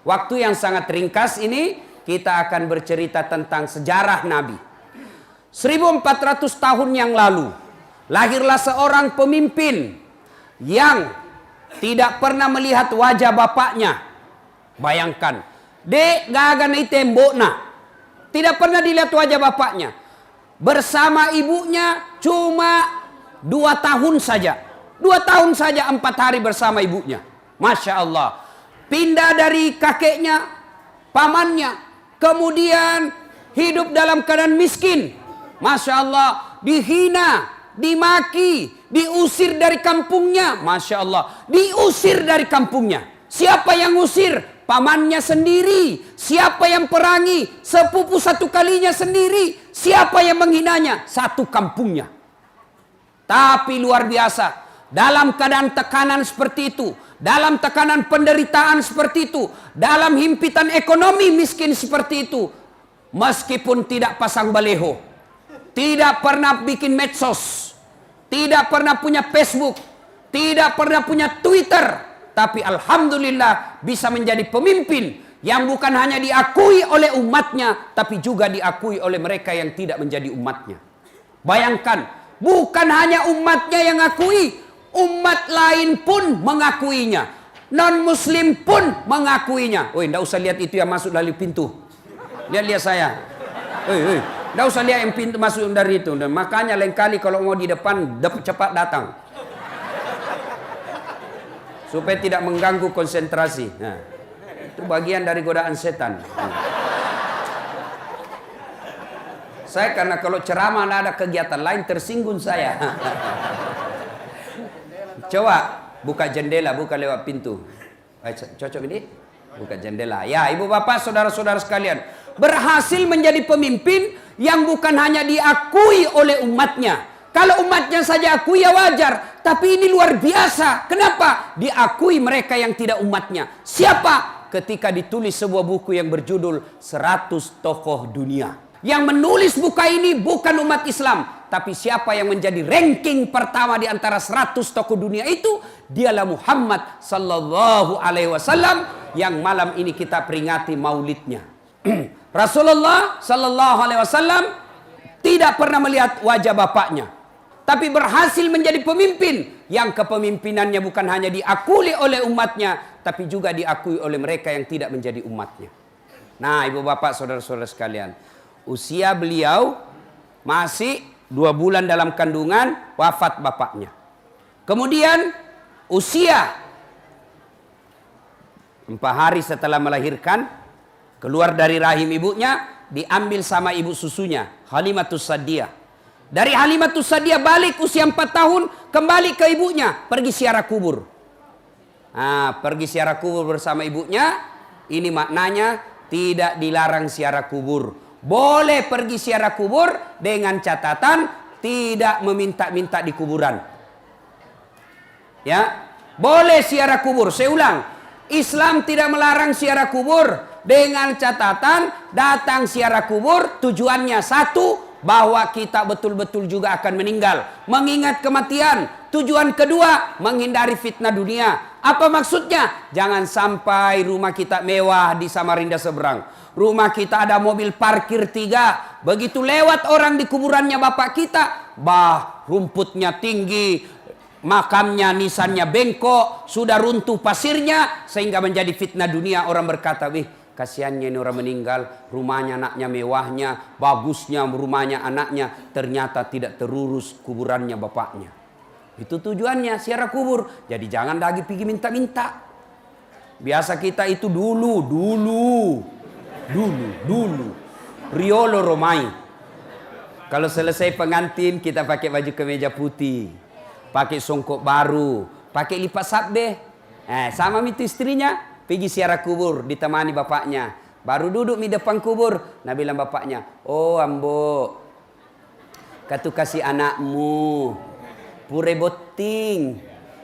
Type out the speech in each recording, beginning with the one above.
Waktu yang sangat ringkas ini kita akan bercerita tentang sejarah Nabi. 1400 tahun yang lalu lahirlah seorang pemimpin yang tidak pernah melihat wajah bapaknya. Bayangkan, dek gagan tembok nah. Tidak pernah dilihat wajah bapaknya. Bersama ibunya cuma 2 tahun saja. 2 tahun saja 4 hari bersama ibunya. Masya Allah. Pindah dari kakeknya, pamannya. Kemudian hidup dalam keadaan miskin. Masya Allah. Dihina, dimaki, diusir dari kampungnya. Masya Allah. Diusir dari kampungnya. Siapa yang usir? Pamannya sendiri. Siapa yang perangi? Sepupu satu kalinya sendiri. Siapa yang menghinanya? Satu kampungnya. Tapi luar biasa. Dalam keadaan tekanan seperti itu, dalam tekanan penderitaan seperti itu, dalam himpitan ekonomi miskin seperti itu, meskipun tidak pasang baleho, tidak pernah bikin medsos, tidak pernah punya Facebook, tidak pernah punya Twitter, tapi alhamdulillah bisa menjadi pemimpin yang bukan hanya diakui oleh umatnya, tapi juga diakui oleh mereka yang tidak menjadi umatnya. Bayangkan, bukan hanya umatnya yang akui, umat lain pun mengakuinya. Non-muslim pun mengakuinya. Woi, ndak usah lihat itu yang masuk dari pintu. Lihat-lihat saya. Woi, ndak usah lihat yang pintu masuk dari itu. Dan makanya lain kali kalau mau di depan, cepat datang. Supaya tidak mengganggu konsentrasi. Nah, itu bagian dari godaan setan. Saya karena kalau ceramah ada kegiatan lain tersinggung saya. Coba buka jendela, buka lewat pintu. Cocok ini? Buka jendela. Ya, ibu bapak, saudara-saudara sekalian, berhasil menjadi pemimpin yang bukan hanya diakui oleh umatnya. Kalau umatnya saja akui ya wajar, tapi ini luar biasa. Kenapa? Diakui mereka yang tidak umatnya. Siapa? Ketika ditulis sebuah buku yang berjudul 100 Tokoh Dunia. Yang menulis buku ini bukan umat Islam, tapi siapa yang menjadi ranking pertama di antara 100 tokoh dunia itu? Dialah Muhammad sallallahu alaihi wasallam yang malam ini kita peringati maulidnya. Rasulullah sallallahu alaihi wasallam tidak pernah melihat wajah bapaknya, tapi berhasil menjadi pemimpin yang kepemimpinannya bukan hanya diakui oleh umatnya, tapi juga diakui oleh mereka yang tidak menjadi umatnya. Nah, ibu bapak, saudara-saudara sekalian, usia beliau masih 2 bulan dalam kandungan, wafat bapaknya. Kemudian usia 4 hari setelah melahirkan, keluar dari rahim ibunya, diambil sama ibu susunya, Halimatus Sa'diyah. Dari Halimatus Sa'diyah balik usia 4 tahun, kembali ke ibunya, pergi ziarah kubur. Nah, pergi ziarah kubur bersama ibunya, ini maknanya tidak dilarang ziarah kubur. Boleh pergi ziarah kubur dengan catatan tidak meminta-minta di kuburan. Ya, boleh ziarah kubur. Saya ulang, Islam tidak melarang ziarah kubur dengan catatan datang ziarah kubur tujuannya satu, bahwa kita betul-betul juga akan meninggal, mengingat kematian. Tujuan kedua, menghindari fitnah dunia. Apa maksudnya? Jangan sampai rumah kita mewah di Samarinda seberang, rumah kita ada mobil parkir 3, begitu lewat orang di kuburannya bapak kita, rumputnya tinggi, makamnya nisannya bengkok, sudah runtuh pasirnya, sehingga menjadi fitnah dunia. Orang berkata, wih, kasihannya ini orang meninggal, rumahnya anaknya mewahnya, bagusnya rumahnya anaknya, ternyata tidak terurus kuburannya bapaknya. Itu tujuannya ziarah kubur. Jadi jangan lagi pergi minta-minta. Biasa kita itu dulu Riolo Romai. Kalau selesai pengantin kita pakai baju kemeja putih, pakai songkok baru, pakai lipat sabdeh. Sama itu istrinya pergi ziarah kubur ditemani bapaknya. Baru duduk di depan kubur, nah bilang bapaknya, oh ambo, katu kasih anakmu pure boting,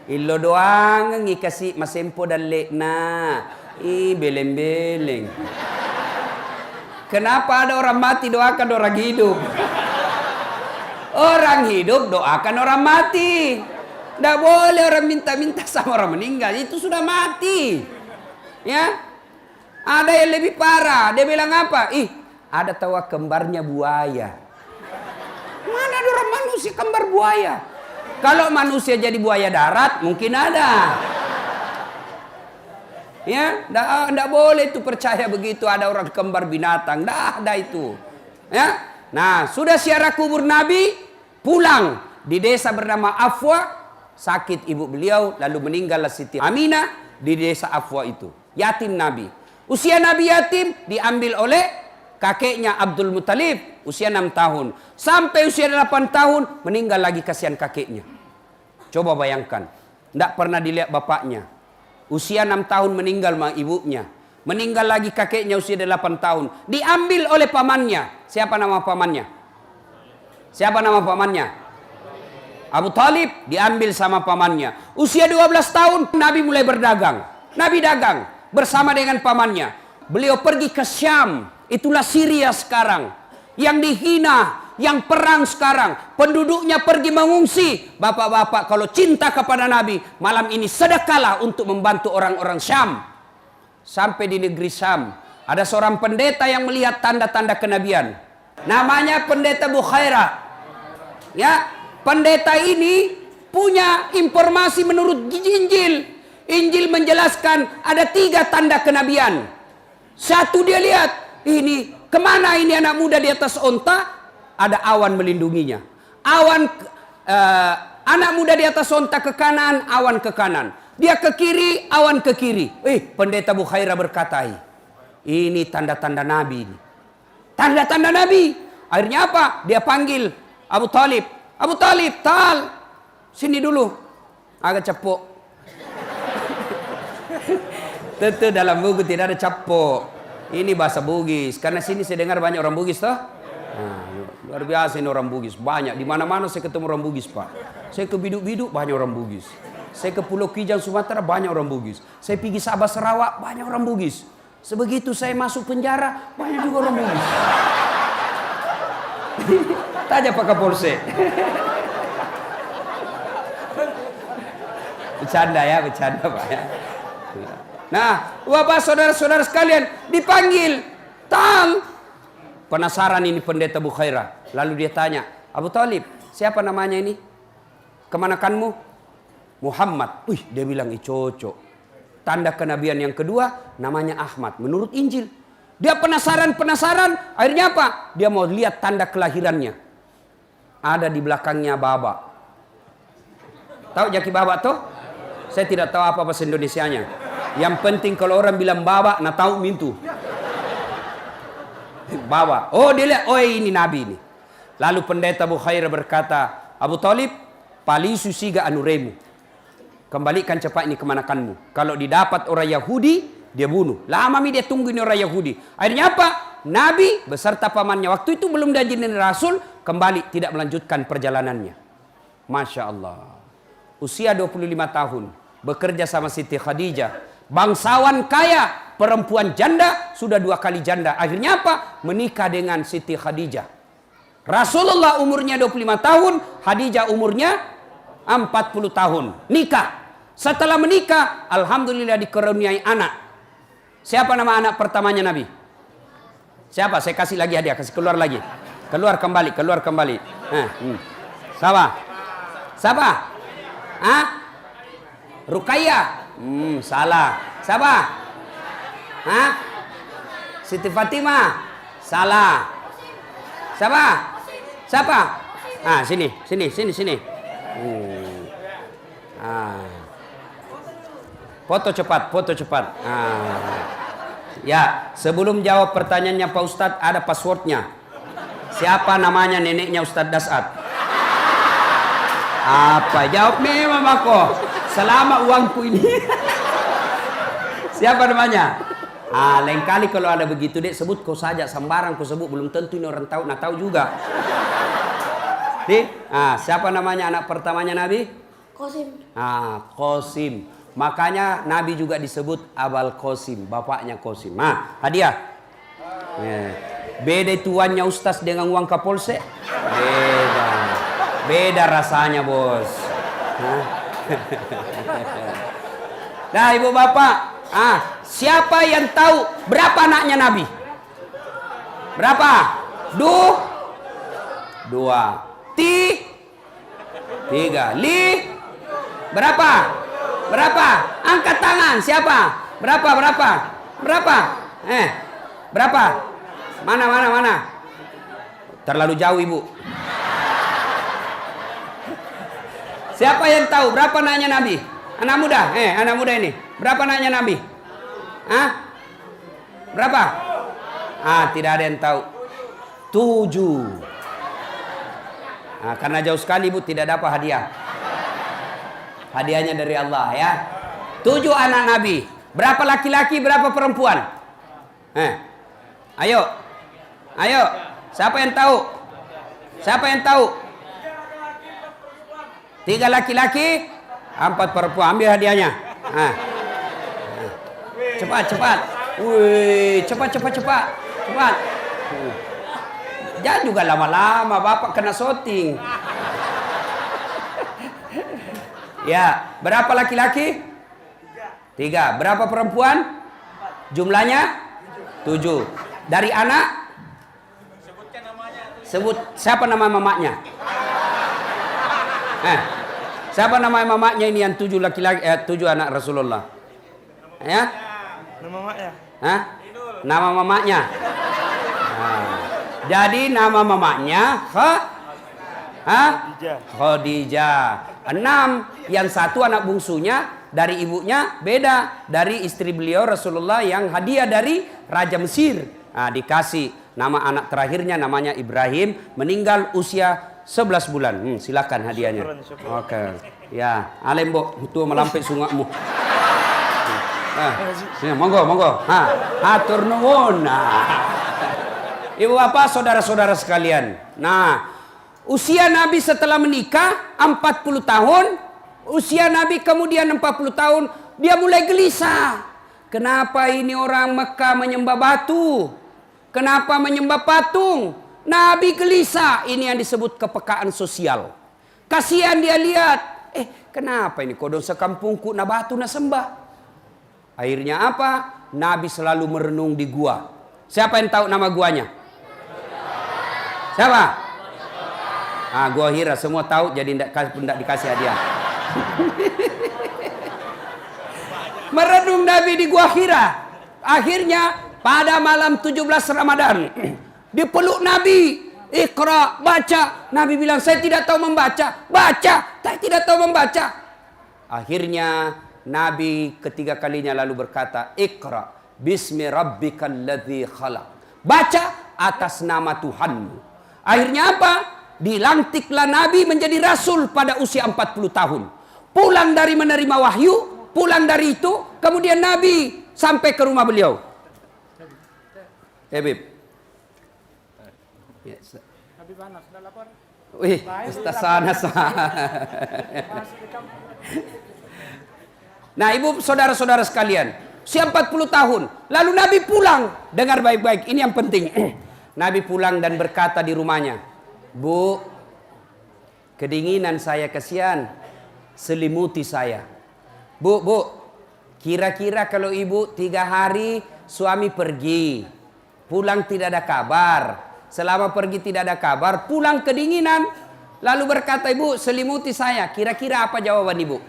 ilo doang ngikasih masempo dan lekna, beleng-beleng. Kenapa ada orang mati doakan orang hidup? Orang hidup doakan orang mati. Tidak boleh orang minta-minta sama orang meninggal, itu sudah mati. Ya. Ada yang lebih parah. Dia bilang apa? Ih, ada tahu kembarnya buaya. Mana ada orang manusia kembar buaya? Kalau manusia jadi buaya darat, mungkin ada. Ya, enggak boleh itu percaya begitu ada orang kembar binatang. Enggak ada itu. Ya. Nah, sudah ziarah kubur Nabi, pulang di desa bernama Afwa, sakit ibu beliau, lalu meninggallah Siti Aminah di desa Afwa itu. Yatim Nabi. Usia Nabi yatim diambil oleh kakeknya Abdul Muttalib, usia 6 tahun. Sampai usia 8 tahun meninggal lagi, kasihan kakeknya. Coba bayangkan, tidak pernah dilihat bapaknya. Usia 6 tahun meninggal ibunya. Meninggal lagi kakeknya usia 8 tahun. Diambil oleh pamannya. Siapa nama pamannya? Siapa nama pamannya? Abu Talib diambil sama pamannya. Usia 12 tahun Nabi mulai berdagang. Nabi dagang bersama dengan pamannya. Beliau pergi ke Syam. Itulah Syria sekarang. Yang dihina, yang perang sekarang. Penduduknya pergi mengungsi. Bapak-bapak kalau cinta kepada Nabi, malam ini sedekahlah untuk membantu orang-orang Syam. Sampai di negeri Syam, ada seorang pendeta yang melihat tanda-tanda kenabian. Namanya pendeta Bukhaira. Ya, pendeta ini punya informasi menurut Injil. Injil menjelaskan ada 3 tanda kenabian. Satu, dia lihat, ini kemana ini anak muda di atas onta? Ada awan melindunginya. Awan, anak muda di atas onta ke kanan, awan ke kanan. Dia ke kiri, awan ke kiri. Pendeta Bukhaira berkata, ini tanda-tanda Nabi. Tanda-tanda Nabi. Akhirnya apa? Dia panggil Abu Talib. Abu Talib, Tal, sini dulu. Agak cepuk. Tentu dalam buku tidak ada capok. Ini bahasa Bugis. Karena sini saya dengar banyak orang Bugis toh. Nah, luar biasa ini orang Bugis. Banyak. Di mana-mana saya ketemu orang Bugis, Pak. Saya ke Biduk-Biduk banyak orang Bugis. Saya ke Pulau Kijang Sumatera banyak orang Bugis. Saya pergi Sabah Sarawak banyak orang Bugis. Sebegitu saya masuk penjara banyak juga orang Bugis. Tanya Pak Kapolsek. Bercanda ya, bercanda Pak ya. Nah, Bapak saudara-saudara sekalian dipanggil. Tal. Penasaran ini pendeta Bukhaira. Lalu dia tanya, Abu Talib, siapa namanya ini? Kemanakanmu? Muhammad. Dia bilang, cocok. Tanda kenabian yang kedua, namanya Ahmad. Menurut Injil. Dia penasaran. Akhirnya apa? Dia mau lihat tanda kelahirannya. Ada di belakangnya Baba. Tahu jaki Baba tuh? Saya tidak tahu apa bahasa Indonesianya. Yang penting kalau orang bilang Baba, nah tahu mintu. Baba. Oh dia lihat, ini Nabi ini. Lalu pendeta Bukhaira berkata, Abu Talib, palisu siga anuremu. Kembalikan cepat ini kemanakanmu. Kalau didapat orang Yahudi, dia bunuh. Lama dia tunggu ini orang Yahudi. Akhirnya apa? Nabi beserta pamannya. Waktu itu belum jadi Rasul. Kembali tidak melanjutkan perjalanannya. Masya Allah. Usia 25 tahun. Bekerja sama Siti Khadijah. Bangsawan kaya, perempuan janda, sudah 2 kali janda. Akhirnya apa? Menikah dengan Siti Khadijah. Rasulullah umurnya 25 tahun, Khadijah umurnya 40 tahun. Nikah. Setelah menikah, alhamdulillah dikaruniai anak. Siapa nama anak pertamanya Nabi? Siapa? Saya kasih lagi hadiah, kasih keluar lagi. Keluar kembali. Siapa? Ruqayyah. Salah. Siapa? Siti Fatimah. Salah. Siapa? Sini. Foto cepat. Ya, sebelum jawab pertanyaannya Pak Ustadz, ada passwordnya. Siapa namanya neneknya Ustadz Dasat? Apa? Jawab memang aku. Selama uangku ini. Siapa namanya? Lain kali kalau ada begitu dek, sebut kau saja, sembarang kau sebut, belum tentu ini orang tahu, nah tahu juga. Siapa namanya anak pertamanya Nabi? Qasim. Qasim. Makanya Nabi juga disebut Abul Qasim, bapaknya Qasim. Hadiah. Beda tuannya Ustaz dengan uang Kapolsek? Beda rasanya, bos. Nah, ibu bapak, Siapa yang tahu berapa anaknya Nabi? Berapa? Dua. Tiga. Berapa? Berapa? Angkat tangan. Siapa? Berapa? Berapa? Mana? Terlalu jauh ibu. Siapa yang tahu berapa anaknya Nabi? Anak muda ini. Berapa anaknya Nabi? Hah? Berapa? Tidak ada yang tahu. 7. Karena jauh sekali ibu tidak dapat hadiah. Hadiahnya dari Allah ya. 7 anak Nabi. Berapa laki-laki, berapa perempuan? Ayo. Siapa yang tahu? 3 laki-laki, 4 perempuan. Ambil hadiahnya. Cepat. Wih, cepat. Jangan juga lama-lama, Bapak kena syuting. Ya, berapa laki-laki? 3. Berapa perempuan? Jumlahnya? 7. Dari anak? Sebut siapa nama mamanya? Siapa nama mamanya ini yang 7 laki-laki 7 anak Rasulullah? Ya? Nama mamanya? Nama mamanya. Jadi nama mamanya Khadijah. 6. Yang 1 anak bungsunya dari ibunya beda dari istri beliau Rasulullah yang hadiah dari Raja Mesir. Dikasih nama anak terakhirnya namanya Ibrahim, meninggal usia 11 bulan. Silakan hadiahnya. Oke. Ya, alembo itu melampir sungakmu. Sini, monggo. Hatur nuwun. Ibu bapak, saudara-saudara sekalian. Usia Nabi setelah menikah 40 tahun. Usia Nabi kemudian 40 tahun. Dia mulai gelisah. Kenapa ini orang Mekah menyembah batu? Kenapa menyembah patung? Nabi gelisah. Ini yang disebut kepekaan sosial. Kasihan dia lihat. Kenapa ini kodong sekampungku na batu na sembah? Akhirnya apa? Nabi selalu merenung di gua. Siapa yang tahu nama guanya? Siapa? Gua Hira. Semua tahu jadi tidak dikasih hadiah. Merenung Nabi di gua Hira. Akhirnya pada malam 17 Ramadan dipeluk Nabi. Iqra, baca. Nabi bilang, saya tidak tahu membaca. Baca, saya tidak tahu membaca. Akhirnya Nabi ketiga kalinya lalu berkata, Iqra bismi rabbikal ladzi khalaq. Baca atas nama Tuhanmu. Akhirnya apa? Dilantiklah Nabi menjadi rasul pada usia 40 tahun. Pulang dari menerima wahyu, pulang dari itu, kemudian Nabi sampai ke rumah beliau. Bib. Habib Anas sudah lapor. Wih, Ustaz Anas. Nah, ibu saudara-saudara sekalian, usia 40 tahun. Lalu Nabi pulang. Dengar baik-baik, ini yang penting. Nabi pulang dan berkata di rumahnya, Bu, kedinginan saya, kasihan, selimuti saya. Bu, kira-kira kalau ibu 3 hari suami pergi, pulang tidak ada kabar. Selama pergi tidak ada kabar, pulang kedinginan. Lalu berkata, ibu, selimuti saya. Kira-kira apa jawaban ibu?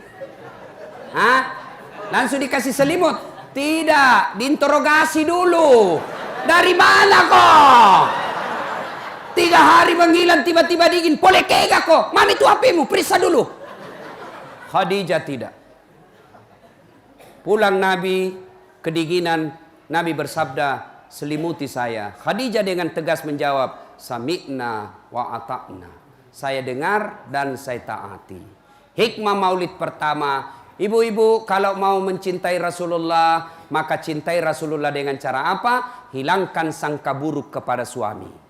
Langsung dikasih selimut? Tidak, diinterogasi dulu. Dari mana kok? 3 hari menghilang, tiba-tiba dingin. Boleh kega kok? Mana itu HP-mu? Periksa dulu. Khadijah tidak. Pulang Nabi, kedinginan. Nabi bersabda, selimuti saya. Khadijah dengan tegas menjawab, sami'na wa ata'na. Saya dengar dan saya taati. Hikmah maulid pertama, ibu-ibu kalau mau mencintai Rasulullah, maka cintai Rasulullah dengan cara apa? Hilangkan sangka buruk kepada suami.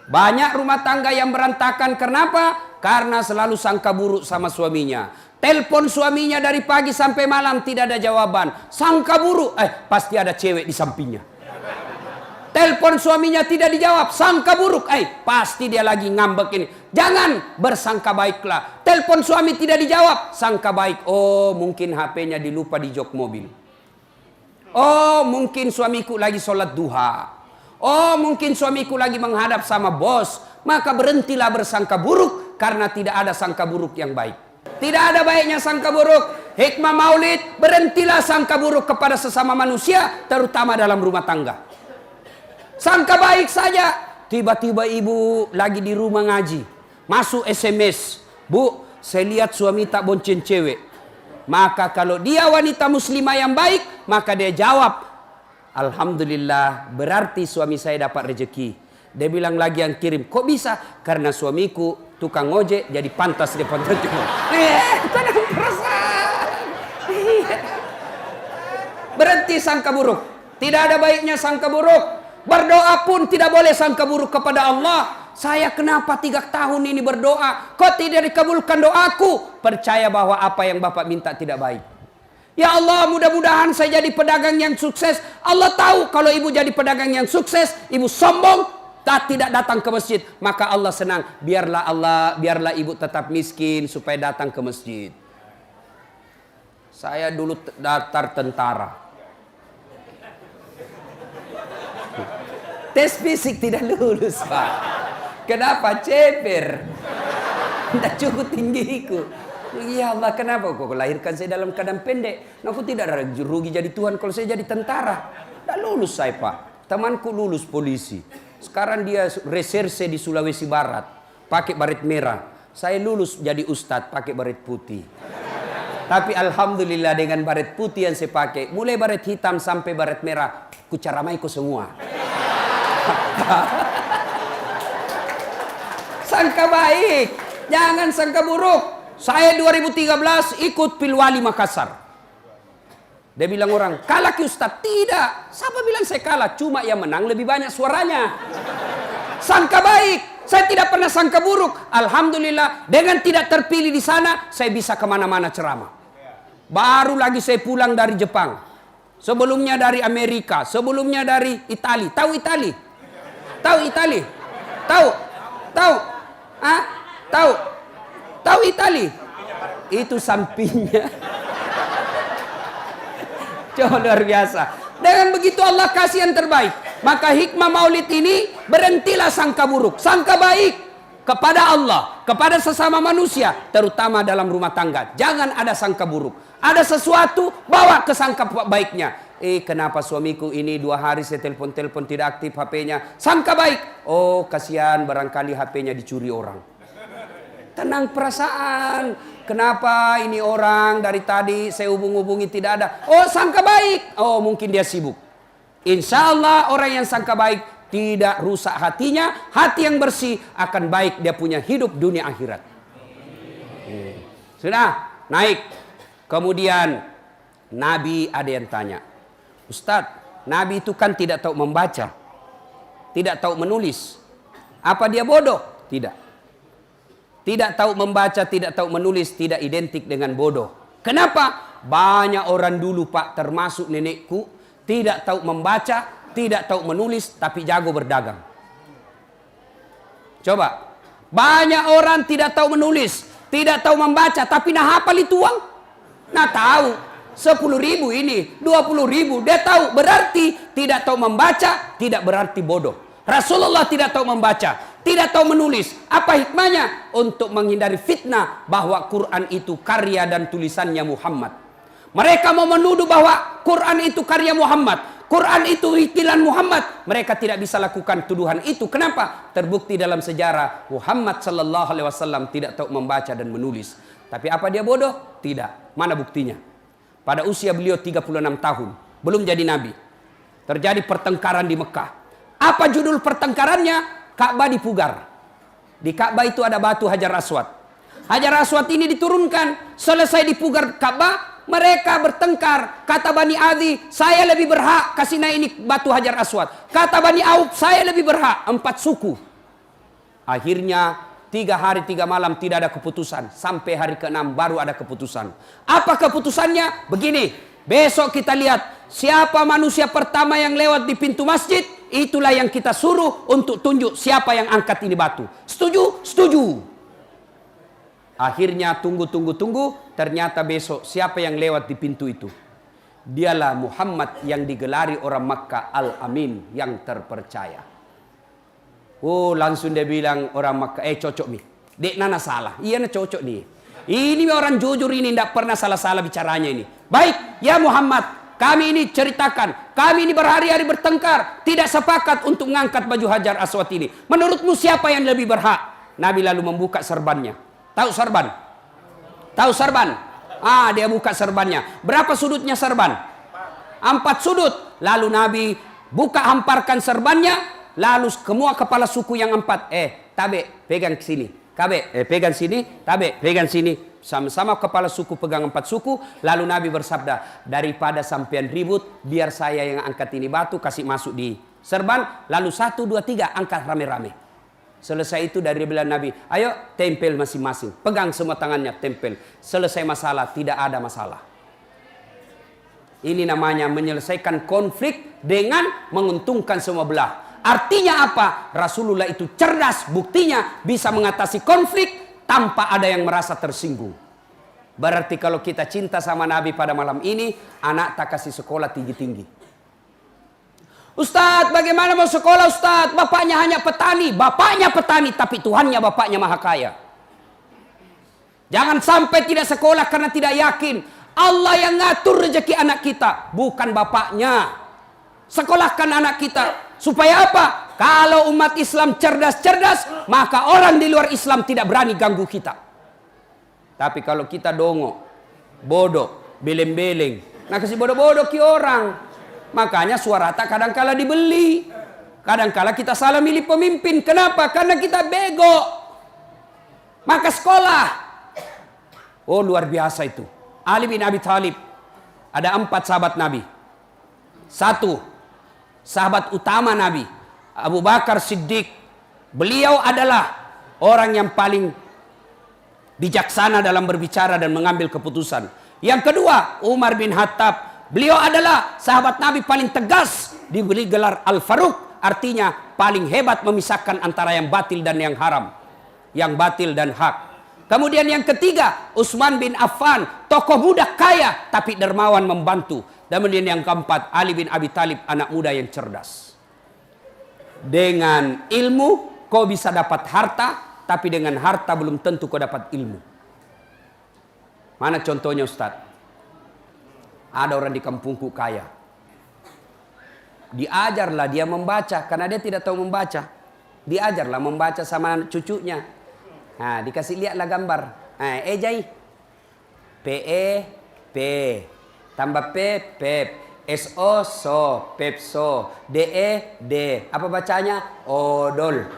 Banyak rumah tangga yang berantakan, kenapa? Karena selalu sangka buruk sama suaminya. Telepon suaminya dari pagi sampai malam tidak ada jawaban. Sangka buruk, pasti ada cewek di sampingnya. Telepon suaminya tidak dijawab, sangka buruk, pasti dia lagi ngambek ini. Jangan, bersangka baiklah. Telepon suami tidak dijawab, sangka baik. Oh, mungkin HP-nya dilupa di jok mobil. Oh, mungkin suamiku lagi sholat duha. Oh, mungkin suamiku lagi menghadap sama bos. Maka berhentilah bersangka buruk, karena tidak ada sangka buruk yang baik. Tidak ada baiknya sangka buruk. Hikmah maulid, berhentilah sangka buruk kepada sesama manusia, terutama dalam rumah tangga. Sangka baik saja. Tiba-tiba ibu lagi di rumah ngaji, masuk SMS, "Bu, saya lihat suami tak bonceng cewek." Maka kalau dia wanita muslimah yang baik, maka dia jawab, "Alhamdulillah, berarti suami saya dapat rezeki." Dia bilang lagi yang kirim, "Kok bisa?" "Karena suamiku tukang ojek, jadi pantas dia pantas." Tenang perasaan. Berhenti sangka buruk. Tidak ada baiknya sangka buruk. Berdoa pun tidak boleh sangka buruk kepada Allah. "Saya kenapa 3 tahun ini berdoa, kok tidak dikabulkan doaku?" Percaya bahwa apa yang Bapak minta tidak baik. "Ya Allah, mudah-mudahan saya jadi pedagang yang sukses." Allah tahu kalau ibu jadi pedagang yang sukses, ibu sombong, tidak datang ke masjid, maka Allah senang. Biarlah ibu tetap miskin supaya datang ke masjid. Saya dulu daftar tentara. Tes fisik tidak lulus, Pak. Kenapa? Ceper. Tidak cukup tinggiku. Ya Allah, kenapa kok lahirkan saya dalam keadaan pendek? Aku tidak ada rugi jadi Tuhan kalau saya jadi tentara. Tidak lulus saya, Pak. Temanku lulus polisi. Sekarang dia reserse di Sulawesi Barat. Pakai baret merah. Saya lulus jadi ustadz pakai baret putih. Tapi alhamdulillah dengan baret putih yang saya pakai, mulai baret hitam sampai baret merah, kucaramaiku semua. Sangka baik, jangan sangka buruk. Saya 2013 ikut Pilwali Makassar. Dia bilang orang, "Kalah ki Ustaz." Tidak, siapa bilang saya kalah? Cuma yang menang lebih banyak suaranya. Sangka baik, saya tidak pernah sangka buruk. Alhamdulillah, dengan tidak terpilih di sana, saya bisa kemana-mana ceramah. Baru lagi saya pulang dari Jepang. Sebelumnya dari Amerika, sebelumnya dari Itali. Tahu Itali? Tahu Itali? Tahu? Tahu? Ah? Tahu? Tahu Itali? Itu sampingnya. Coba luar biasa. Dengan begitu Allah kasih yang terbaik. Maka hikmah maulid ini, berhentilah sangka buruk. Sangka baik kepada Allah, kepada sesama manusia, terutama dalam rumah tangga. Jangan ada sangka buruk. Ada sesuatu, bawa ke sangka baiknya. Kenapa suamiku ini 2 hari saya telepon-telepon tidak aktif HP-nya. Sangka baik. Oh, kasihan barangkali HP-nya dicuri orang. Tenang perasaan. Kenapa ini orang dari tadi saya hubung-hubungi tidak ada. Oh, sangka baik. Oh, mungkin dia sibuk. Insya Allah orang yang sangka baik tidak rusak hatinya. Hati yang bersih akan baik dia punya hidup dunia akhirat. Sudah naik. Kemudian Nabi ada yang tanya, "Ustadz, Nabi itu kan tidak tahu membaca, tidak tahu menulis. Apa dia bodoh?" Tidak. Tidak tahu membaca, tidak tahu menulis, tidak identik dengan bodoh. Kenapa? Banyak orang dulu, Pak, termasuk nenekku, tidak tahu membaca, tidak tahu menulis, tapi jago berdagang. Coba. Banyak orang tidak tahu menulis, tidak tahu membaca, tapi nah hafal itu uang. Nah tahu. 10.000 ini, 20.000, dia tahu. Berarti tidak tahu membaca, tidak berarti bodoh. Rasulullah tidak tahu membaca, tidak tahu menulis. Apa hikmahnya? Untuk menghindari fitnah bahwa Quran itu karya dan tulisannya Muhammad. Mereka mau menuduh bahwa Quran itu karya Muhammad, Quran itu ikilan Muhammad. Mereka tidak bisa lakukan tuduhan itu. Kenapa? Terbukti dalam sejarah Muhammad sallallahu alaihi wasallam tidak tahu membaca dan menulis. Tapi apa dia bodoh? Tidak. Mana buktinya? Pada usia beliau 36 tahun, belum jadi nabi, terjadi pertengkaran di Mekah. Apa judul pertengkarannya? Ka'bah dipugar. Di Ka'bah itu ada batu Hajar Aswad. Hajar Aswad ini diturunkan. Selesai dipugar Ka'bah, mereka bertengkar. Kata Bani Adi, "Saya lebih berhak kasih naik ini batu Hajar Aswad." Kata Bani Auf, "Saya lebih berhak." 4 suku. Akhirnya 3 hari 3 malam tidak ada keputusan. Sampai hari ke-6 baru ada keputusan. Apa keputusannya? Begini, besok kita lihat siapa manusia pertama yang lewat di pintu masjid, itulah yang kita suruh untuk tunjuk siapa yang angkat ini batu. Setuju? Setuju. Akhirnya tunggu. Ternyata besok siapa yang lewat di pintu itu? Dialah Muhammad yang digelari orang Makkah Al-Amin, yang terpercaya. Oh, langsung dia bilang orang Makkah, cocok nih. Dek nana salah. Iya na cocok nih. Ini orang jujur ini, tidak pernah salah-salah bicaranya ini. Baik, ya Muhammad, kami ini ceritakan. Kami ini berhari-hari bertengkar. Tidak sepakat untuk mengangkat baju Hajar Aswad ini. Menurutmu siapa yang lebih berhak? Nabi lalu membuka serbannya. Tahu serban? Tahu serban? Dia buka serbannya. Berapa sudutnya serban? 4 sudut. Lalu Nabi buka, hamparkan serbannya. Lalu semua kepala suku yang 4. Tabe, pegang sini. Kabe, pegang sini. Tabe, pegang sini. Sama-sama kepala suku pegang 4 suku. Lalu Nabi bersabda, daripada sampean ribut, biar saya yang angkat ini batu, kasih masuk di serban. Lalu 1, 2, 3, angkat rame-rame. Selesai itu dari bilang Nabi, ayo tempel masing-masing. Pegang semua tangannya, tempel. Selesai masalah, tidak ada masalah. Ini namanya menyelesaikan konflik dengan menguntungkan semua belah. Artinya apa? Rasulullah itu cerdas, buktinya bisa mengatasi konflik tanpa ada yang merasa tersinggung. Berarti kalau kita cinta sama Nabi pada malam ini, anak tak kasih sekolah tinggi-tinggi. Ustadz, bagaimana mau sekolah Ustadz? Bapaknya hanya petani. Bapaknya petani, tapi Tuhannya bapaknya maha kaya. Jangan sampai tidak sekolah karena tidak yakin. Allah yang ngatur rezeki anak kita, bukan bapaknya. Sekolahkan anak kita. Supaya apa? Kalau umat Islam cerdas-cerdas, maka orang di luar Islam tidak berani ganggu kita. Tapi kalau kita dongo, bodoh, beleng-beleng, nah kasih bodoh-bodoh ki orang. Makanya suara tak kadangkala dibeli. Kadangkala kita salah milih pemimpin. Kenapa? Karena kita bego. Maka sekolah. Oh, luar biasa itu. Ali bin Abi Thalib. Ada 4 sahabat Nabi. 1, sahabat utama Nabi, Abu Bakar Siddiq. Beliau adalah orang yang paling bijaksana dalam berbicara dan mengambil keputusan. Yang kedua, Umar bin Khattab. Beliau adalah sahabat Nabi paling tegas, diberi gelar Al-Faruq, artinya paling hebat memisahkan antara yang batil dan yang haram, yang batil dan hak. Kemudian yang ketiga, Utsman bin Affan, tokoh muda kaya tapi dermawan membantu. Kemudian yang keempat, Ali bin Abi Thalib, anak muda yang cerdas. Dengan ilmu kau bisa dapat harta, tapi dengan harta belum tentu kau dapat ilmu. Mana contohnya Ustadz? Ada orang di kampungku kaya. Diajarlah dia membaca karena dia tidak tahu membaca. Diajarlah membaca sama cucunya. Nah, dikasih lihatlah gambar. Jai. P tambah pep. So pepso. D. Apa bacanya? Odol.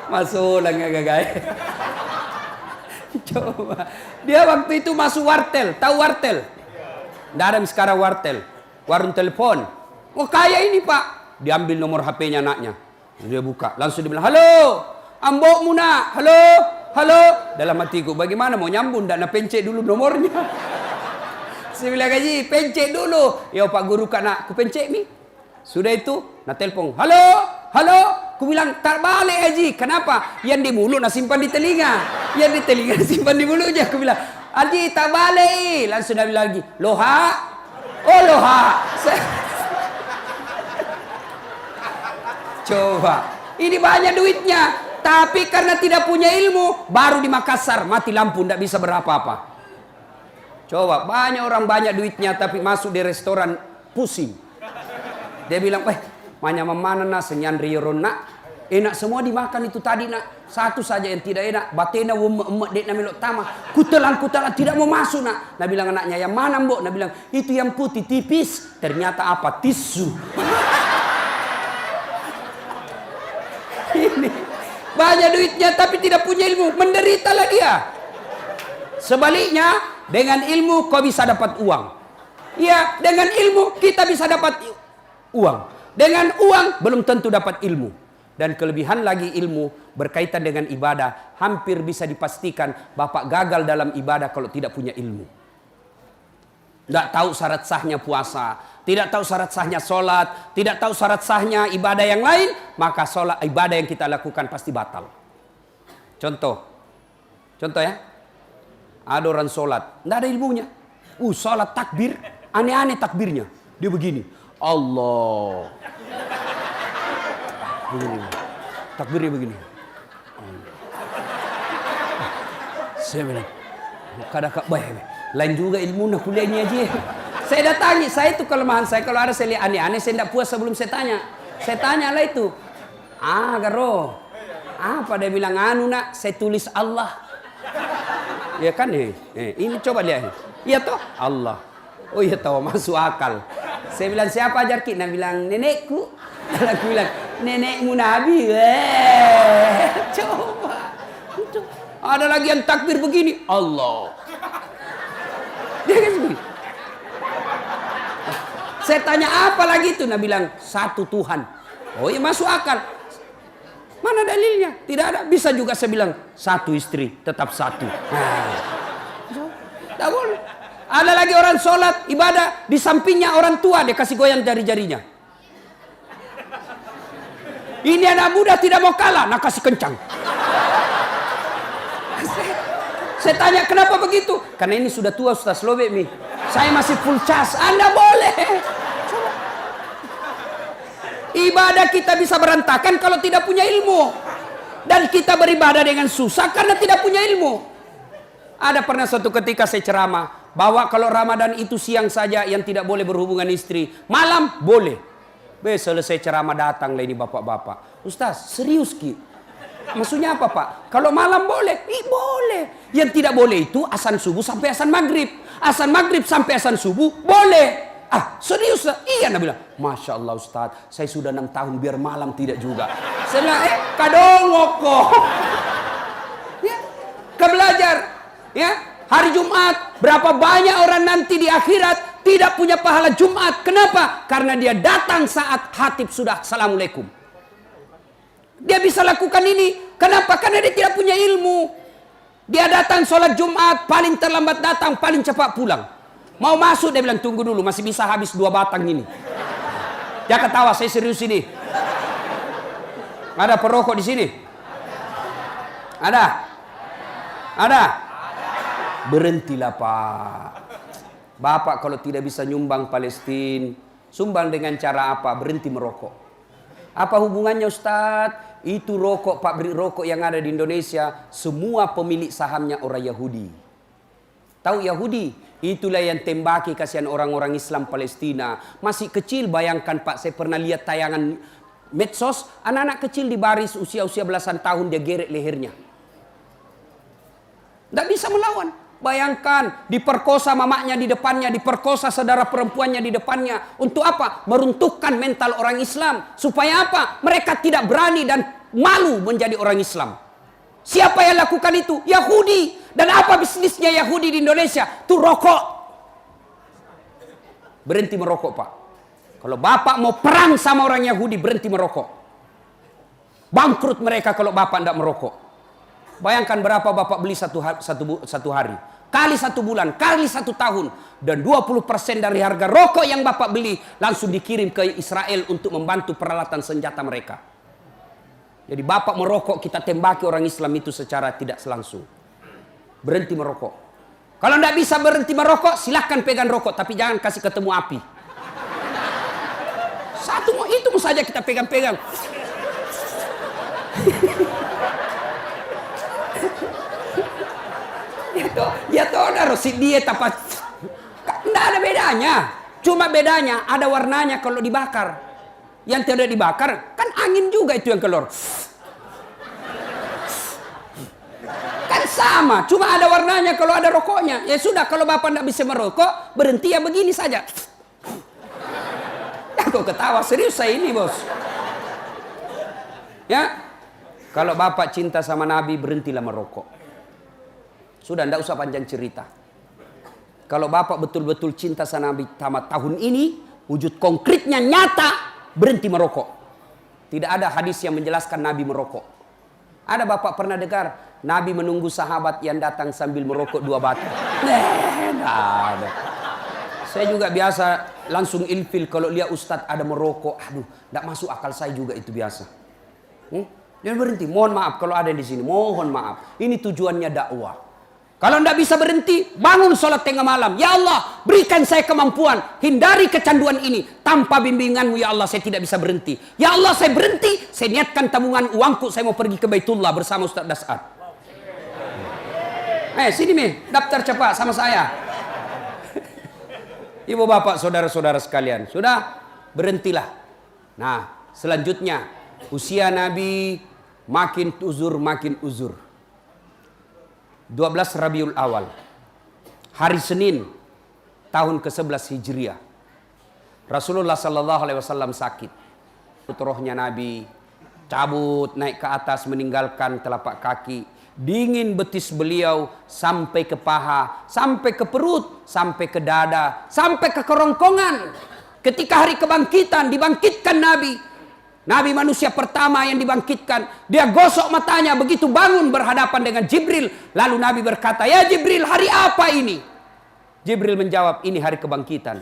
Masuk lah guys. Coba. Dia waktu itu masuk wartel. Tahu wartel? Tidak ada sekarang wartel. Warung telepon. Oh kaya ini pak. Diambil nomor HP-nya anaknya. Dia buka. Langsung dia bilang, halo. Ambokmu nak. Halo. Dalam hatiku. Bagaimana mau nyambung? Tidak nak pencet dulu nomornya. Saya bilang gaji. Pencet dulu. Ya pak guru kak nak. Ku pencet mi. Sudah itu. Nak telepon. Halo. Aku bilang, tak balik Haji. Kenapa? Yang di mulut nak simpan di telinga. Yang di telinga simpan di mulut je. Aku bilang, Haji tak balik. Langsung dia bilang lagi, loha. Oh loha. Coba. Ini banyak duitnya. Tapi karena tidak punya ilmu, baru di Makassar mati lampu, tidak bisa berapa-apa. Coba, banyak orang banyak duitnya, tapi masuk di restoran pusing. Dia bilang, manya mana nak senyan riron nak. Enak semua dimakan itu tadi nak. Satu saja yang tidak enak. Batena emak dek namilok tama. Kutelan tidak mau masuk nak. Nak bilang anaknya yang mana mbok? Nak bilang itu yang putih tipis. Ternyata apa? Tisu. Ini banyak duitnya tapi tidak punya ilmu. Menderitalah dia. Sebaliknya dengan ilmu kau bisa dapat uang. Ya dengan ilmu kita bisa dapat uang. Dengan uang belum tentu dapat ilmu. Dan kelebihan lagi ilmu berkaitan dengan ibadah. Hampir bisa dipastikan bapak gagal dalam ibadah kalau tidak punya ilmu. Tidak tahu syarat sahnya puasa. Tidak tahu syarat sahnya sholat. Tidak tahu syarat sahnya ibadah yang lain. Maka ibadah yang kita lakukan pasti batal. Contoh ya. Ada orang sholat, tidak ada ilmunya. Sholat takbir, aneh-aneh takbirnya. Dia begini, Allah. Begini. Takbirnya begini. Saya bilang, kadang-kadang baik. Lain juga ilmu nak kuliah ini aja. Saya datangi, saya itu kelemahan saya. Kalau ada saya lihat aneh-aneh, saya tidak puas sebelum saya tanya. Saya tanya lah itu. Garo. Apa dia bilang, nak, saya tulis Allah. Ya kan ini coba lihat. Iya toh Allah. Oh iya toh, masuk akal. Saya bilang, siapa ajar kita? Dia bilang, nenekku. Dan aku bilang, nenekmu Nabi. Coba. Ada lagi yang takbir begini, Allah. Dia kan begini. Saya tanya apa lagi itu? Dia bilang, satu Tuhan. Oh iya masuk akal. Mana dalilnya? Tidak ada. Bisa juga saya bilang, satu istri, tetap satu. Tidak boleh. Ada lagi orang sholat, ibadah, di sampingnya orang tua, dia kasih goyang jari-jarinya. Ini anak muda tidak mau kalah, nak kasih kencang. Saya tanya, kenapa begitu? Karena ini sudah tua, Ustaz Lobek mi. Saya masih full cas, Anda boleh. Ibadah kita bisa berantakan kalau tidak punya ilmu. Dan kita beribadah dengan susah karena tidak punya ilmu. Ada pernah suatu ketika saya ceramah bahwa kalau Ramadan itu siang saja yang tidak boleh berhubungan istri, malam boleh. Selesai ceramah datang lah ini bapak-bapak. Ustaz, serius Ki? Maksudnya apa Pak? Kalau malam boleh? Boleh. Yang tidak boleh itu asan subuh sampai asan maghrib. Asan maghrib sampai asan subuh boleh. Serius? Iya, Nabi bilang. Masya Allah Ustaz, saya sudah 6 tahun biar malam tidak juga. Saya bilang, kadongok kok. Ya, kebelajar. Ya, hari Jumat, berapa banyak orang nanti di akhirat tidak punya pahala Jumat. Kenapa? Karena dia datang saat khatib sudah Assalamualaikum. Dia bisa lakukan ini. Kenapa? Karena dia tidak punya ilmu. Dia datang sholat Jumat, paling terlambat datang, paling cepat pulang. Mau masuk, dia bilang, tunggu dulu, masih bisa habis 2 batang ini. Dia ketawa, saya serius ini. Ada perokok di sini? Ada? Ada? Berhentilah Pak. Bapak kalau tidak bisa nyumbang Palestina, sumbang dengan cara apa? Berhenti merokok. Apa hubungannya Ustadz? Itu rokok, pabrik rokok yang ada di Indonesia, semua pemilik sahamnya orang Yahudi. Tahu Yahudi? Itulah yang tembaki kasihan orang-orang Islam Palestina. Masih kecil, bayangkan Pak, saya pernah lihat tayangan medsos, anak-anak kecil di baris usia-usia belasan tahun dia geret lehernya. Tidak bisa melawan. Bayangkan, diperkosa mamanya di depannya, diperkosa saudara perempuannya di depannya. Untuk apa? Meruntuhkan mental orang Islam. Supaya apa? Mereka tidak berani dan malu menjadi orang Islam. Siapa yang lakukan itu? Yahudi. Dan apa bisnisnya Yahudi di Indonesia? Itu rokok. Berhenti merokok Pak. Kalau Bapak mau perang sama orang Yahudi, berhenti merokok. Bangkrut mereka kalau Bapak tidak merokok. Bayangkan berapa Bapak beli satu hari. Kali 1 bulan, kali 1 tahun. Dan 20% dari harga rokok yang Bapak beli langsung dikirim ke Israel untuk membantu peralatan senjata mereka. Jadi Bapak merokok, kita tembaki orang Islam itu secara tidak langsung. Berhenti merokok. Kalau tidak bisa berhenti merokok, silahkan pegang rokok. Tapi jangan kasih ketemu api. Itu saja kita pegang-pegang. Ya toh ada rosi diet apa. Tidak ada bedanya. Cuma bedanya ada warnanya kalau dibakar. Yang tidak dibakar, kan angin juga itu yang keluar. Kan sama, cuma ada warnanya kalau ada rokoknya. Ya sudah, kalau Bapak tidak bisa merokok, berhenti ya begini saja. Aku ketawa, serius saya ini bos. Ya, kalau Bapak cinta sama Nabi, berhentilah merokok. Sudah, tidak usah panjang cerita. Kalau Bapak betul-betul cinta sama Nabi tamat tahun ini, wujud konkretnya nyata, berhenti merokok. Tidak ada hadis yang menjelaskan Nabi merokok. Ada Bapak pernah dengar Nabi menunggu sahabat yang datang sambil merokok 2 batang? Tidak ada. Saya juga biasa langsung ilfil kalau lihat Ustadz ada merokok. Aduh, tidak masuk akal saya juga itu biasa. Jangan berhenti. Mohon maaf kalau ada di sini. Mohon maaf. Ini tujuannya dakwah. Kalau tidak bisa berhenti, bangun sholat tengah malam. Ya Allah, berikan saya kemampuan. Hindari kecanduan ini. Tanpa bimbinganmu, ya Allah, saya tidak bisa berhenti. Ya Allah, saya berhenti. Saya niatkan tabungan uangku. Saya mau pergi ke Baitullah bersama Ustaz Das'ad. Sini Mi, daftar cepat sama saya. Ibu bapak, saudara-saudara sekalian. Sudah, berhentilah. Nah, selanjutnya. Usia Nabi makin uzur. 12 Rabiul Awal, hari Senin, tahun ke-11 Hijriah. Rasulullah Sallallahu Alaihi Wasallam sakit. Rohnya Nabi cabut naik ke atas meninggalkan telapak kaki. Dingin betis beliau sampai ke paha, sampai ke perut, sampai ke dada, sampai ke kerongkongan. Ketika hari kebangkitan, dibangkitkan Nabi. Nabi manusia pertama yang dibangkitkan. Dia gosok matanya, begitu bangun berhadapan dengan Jibril. Lalu Nabi berkata, "Ya Jibril, hari apa ini?" Jibril menjawab, "Ini hari kebangkitan."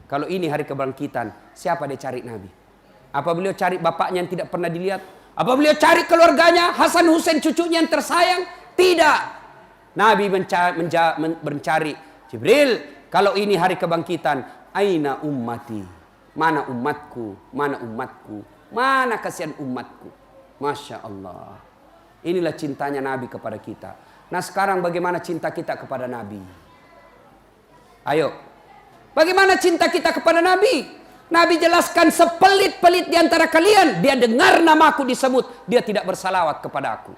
Kalau ini hari kebangkitan, siapa dia cari Nabi? Apa beliau cari bapaknya yang tidak pernah dilihat? Apa beliau cari keluarganya, Hasan Husain cucunya yang tersayang? Tidak. Nabi mencari, Jibril, kalau ini hari kebangkitan, aina ummati? Mana umatku? Mana umatku? Mana kasihan umatku? Masya Allah. Inilah cintanya Nabi kepada kita. Nah sekarang bagaimana cinta kita kepada Nabi? Ayo. Bagaimana cinta kita kepada Nabi? Nabi jelaskan, sepelit-pelit di antara kalian, dia dengar namaku disebut, dia tidak bersalawat kepada aku.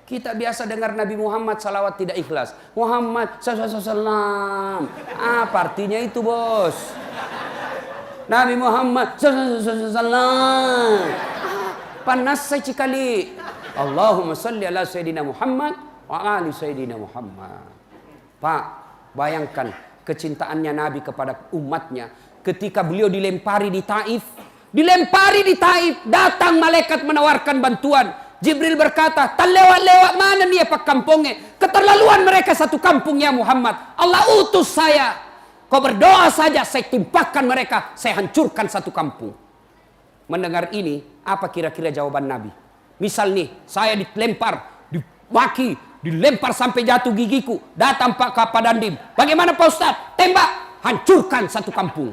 Kita biasa dengar Nabi Muhammad salawat tidak ikhlas. Muhammad sallallahu. Apa artinya itu, bos? Nabi Muhammad sallallahu. Panas saya cikali. Allahumma salli ala Sayyidina Muhammad wa ali Sayyidina Muhammad. Pak, bayangkan kecintaannya Nabi kepada umatnya. Ketika beliau dilempari di Taif. Datang malaikat menawarkan bantuan. Jibril berkata, "Terlewat-lewat mana nih pak kampungnya? Keterlaluan mereka satu kampungnya Muhammad. Allah utus saya. Kau berdoa saja, saya timpakan mereka, saya hancurkan satu kampung." Mendengar ini, apa kira-kira jawaban Nabi? Misal nih, saya dilempar, dimaki, dilempar sampai jatuh gigiku. Datang Pak Kapadandim. Bagaimana Pak Ustaz? Tembak, hancurkan satu kampung.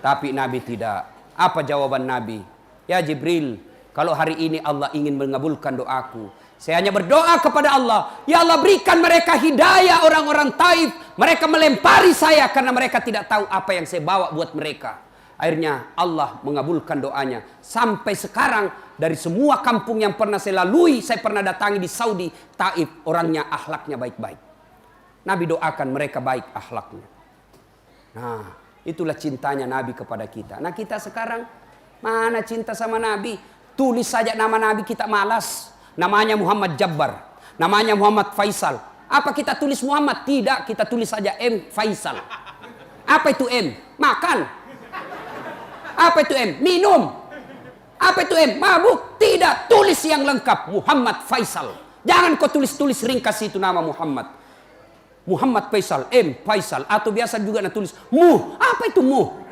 Tapi Nabi tidak. Apa jawaban Nabi? Ya Jibril, kalau hari ini Allah ingin mengabulkan doaku, saya hanya berdoa kepada Allah, ya Allah berikan mereka hidayah orang-orang Taif. Mereka melempari saya karena mereka tidak tahu apa yang saya bawa buat mereka. Akhirnya Allah mengabulkan doanya. Sampai sekarang dari semua kampung yang pernah saya lalui, saya pernah datangi di Saudi, Taif, orangnya akhlaknya baik-baik. Nabi doakan mereka baik akhlaknya. Nah, itulah cintanya Nabi kepada kita. Nah kita sekarang, mana cinta sama Nabi? Tulis saja nama Nabi kita malas. Namanya Muhammad Jabbar, namanya Muhammad Faisal. Apa kita tulis Muhammad? Tidak, kita tulis saja M Faisal. Apa itu M? Makan. Apa itu M? Minum. Apa itu M? Mabuk. Tidak, tulis yang lengkap, Muhammad Faisal. Jangan kau tulis-tulis ringkas itu nama Muhammad. Muhammad Faisal, M Faisal. Atau biasa juga tulis Mu. Apa itu Mu?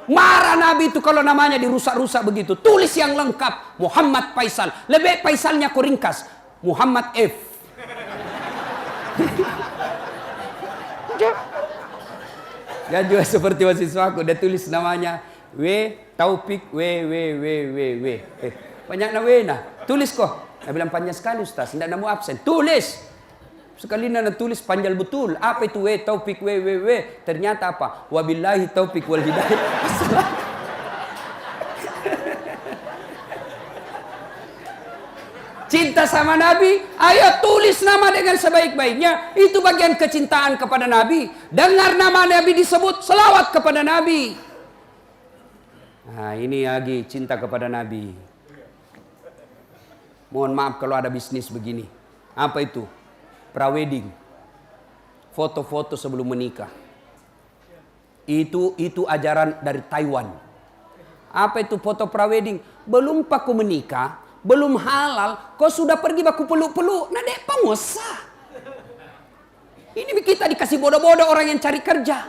Marah Nabi itu kalau namanya dirusak-rusak begitu. Tulis yang lengkap, Muhammad Faisal. Lebih Faisalnya kau ringkas, Muhammad F. Dan juga seperti mahasiswaku, dia tulis namanya W Taufik W. Banyak W nah. Tulis kok. Dia bilang panjang sekali Ustaz, tidak mau absen. Tulis. Sekali nana tulis panjang betul. Apa itu W Taufik W. Ternyata apa? Wabillahi taufik wal hidayah. Cinta sama Nabi, ayo tulis nama dengan sebaik-baiknya. Itu bagian kecintaan kepada Nabi. Dengar nama Nabi disebut, selawat kepada Nabi. Nah ini lagi cinta kepada Nabi. Mohon maaf kalau ada bisnis begini. Apa itu? Prawedding, foto-foto sebelum menikah. Itu ajaran dari Taiwan. Apa itu foto prawedding? Belum paku menikah, belum halal, kau sudah pergi baku peluk-peluk. Nah dek pengusaha. Ini kita dikasih bodoh-bodoh orang yang cari kerja.